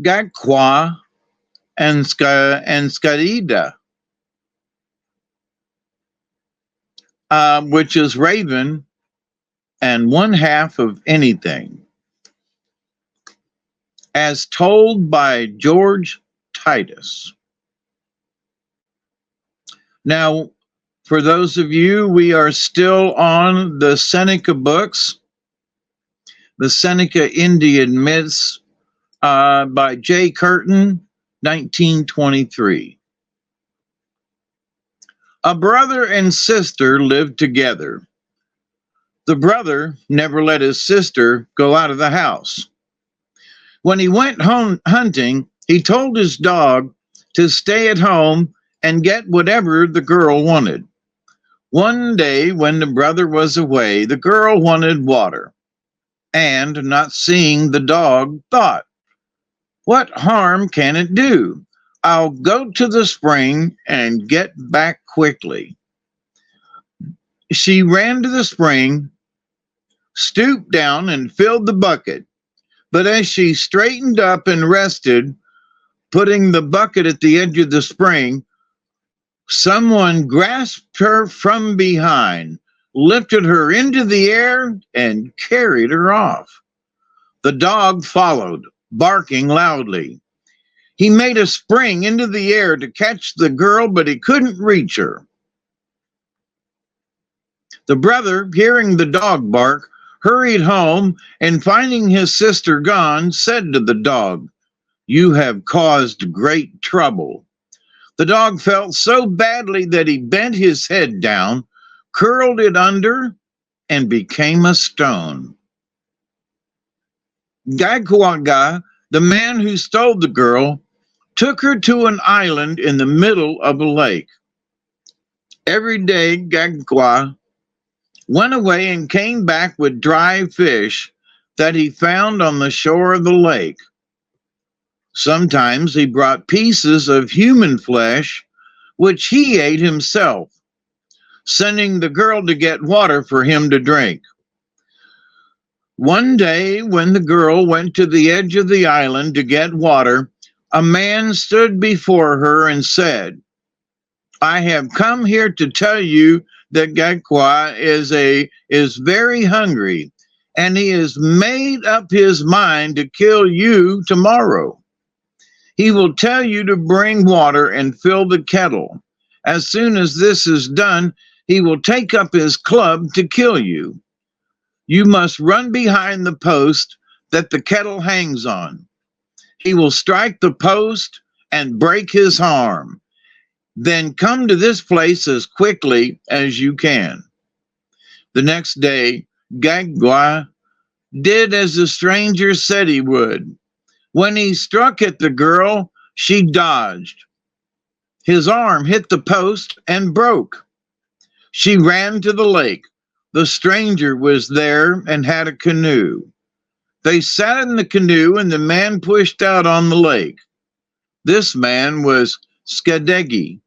Gaqga and Skagedi, which is raven and one half of anything, as told by George Titus. Now, for those of you, we are still on the Seneca books, the Seneca Indian Myths by J. Curtin, 1923. A brother and sister lived together. The brother never let his sister go out of the house. When he went home hunting, he told his dog to stay at home and get whatever the girl wanted. One day, when the brother was away, the girl wanted water, and not seeing the dog, thought, "What harm can it do? I'll go to the spring and get back quickly." She ran to the spring, stooped down, and filled the bucket. But as she straightened up and rested, putting the bucket at the edge of the spring, someone grasped her from behind, lifted her into the air, and carried her off. The dog followed, barking loudly. He made a spring into the air to catch the girl, but he couldn't reach her. The brother, hearing the dog bark, hurried home, and finding his sister gone, said to the dog, "You have caused great trouble." The dog felt so badly that he bent his head down, curled it under, and became a stone. Gaqga, the man who stole the girl, took her to an island in the middle of a lake. Every day, Gaqga went away and came back with dry fish that he found on the shore of the lake. Sometimes he brought pieces of human flesh, which he ate himself, sending the girl to get water for him to drink. One day, when the girl went to the edge of the island to get water, a man stood before her and said, "I have come here to tell you that Gaqga is very hungry, and he has made up his mind to kill you tomorrow. He will tell you to bring water and fill the kettle. As soon as this is done, he will take up his club to kill you. You must run behind the post that the kettle hangs on. He will strike the post and break his arm. Then come to this place as quickly as you can." The next day, Gaqga did as the stranger said he would. When he struck at the girl, she dodged. His arm hit the post and broke. She ran to the lake. The stranger was there and had a canoe. They sat in the canoe, and the man pushed out on the lake. This man was Skagedi,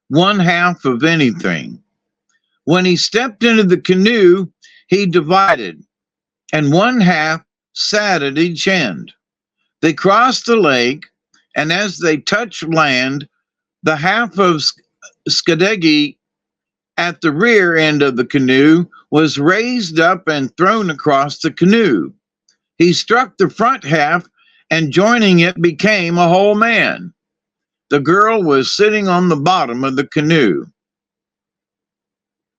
one half of anything. When he stepped into the canoe, he divided, and one half sat at each end. They crossed the lake, and as they touched land, the half of Skagedi at the rear end of the canoe was raised up and thrown across the canoe. He struck the front half, and joining it became a whole man. The girl was sitting on the bottom of the canoe.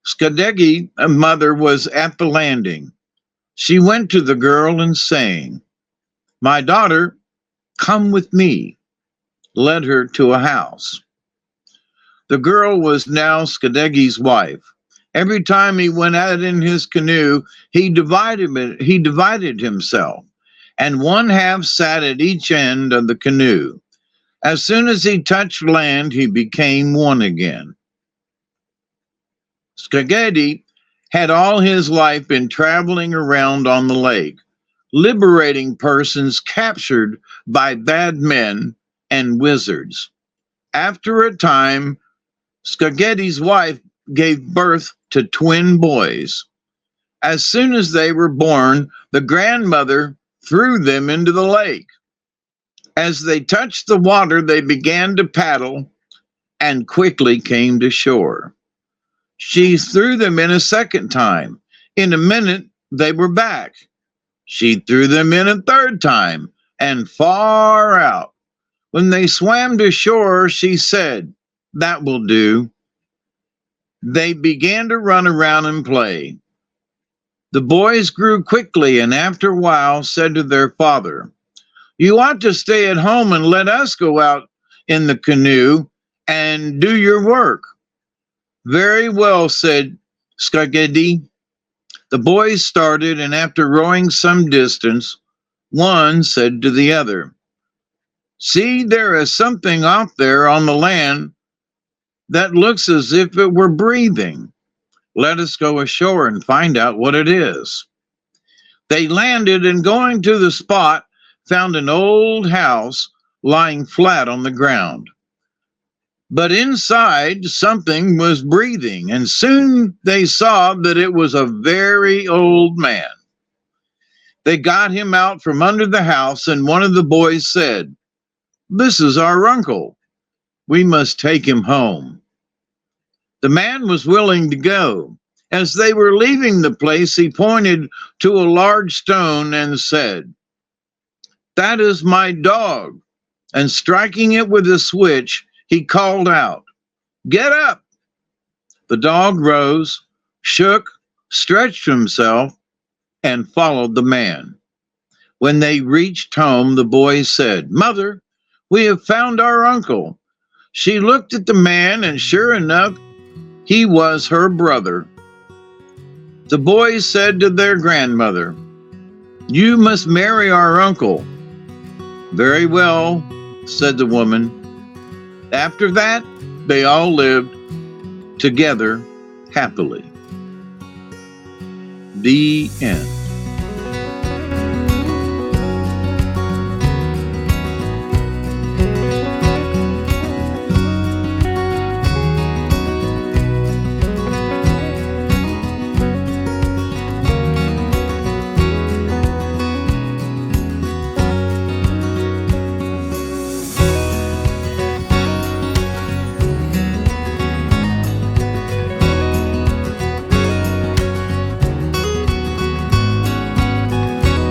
Skagegi's mother was at the landing. She went to the girl and saying, "My daughter, come with me," led her to a house. The girl was now Skagegi's wife. Every time he went out in his canoe, he divided himself, and one half sat at each end of the canoe. As soon as he touched land, he became one again. Skagedi had all his life been traveling around on the lake, liberating persons captured by bad men and wizards. After a time, Skagedi's wife gave birth to twin boys. As soon as they were born, the grandmother threw them into the lake. As they touched the water, they began to paddle and quickly came to shore. She threw them in a second time. In a minute, they were back. She threw them in a third time and far out. When they swam to shore, she said, "That will do." They began to run around and play. The boys grew quickly and after a while said to their father, "You ought to stay at home and let us go out in the canoe and do your work." "Very well," said Skagedi. The boys started, and after rowing some distance, one said to the other, "See, there is something off there on the land that looks as if it were breathing. Let us go ashore and find out what it is." They landed and going to the spot, found an old house lying flat on the ground. But inside something was breathing, and soon they saw that it was a very old man. They got him out from under the house, and one of the boys said, "This is our uncle. We must take him home." The man was willing to go. As they were leaving the place, he pointed to a large stone and said, "That is my dog." And striking it with a switch, he called out, "Get up!" The dog rose, shook, stretched himself, and followed the man. When they reached home, the boy said, "Mother, we have found our uncle." She looked at the man, and sure enough, he was her brother. The boys said to their grandmother, "You must marry our uncle." "Very well," said the woman. After that, they all lived together happily. The end.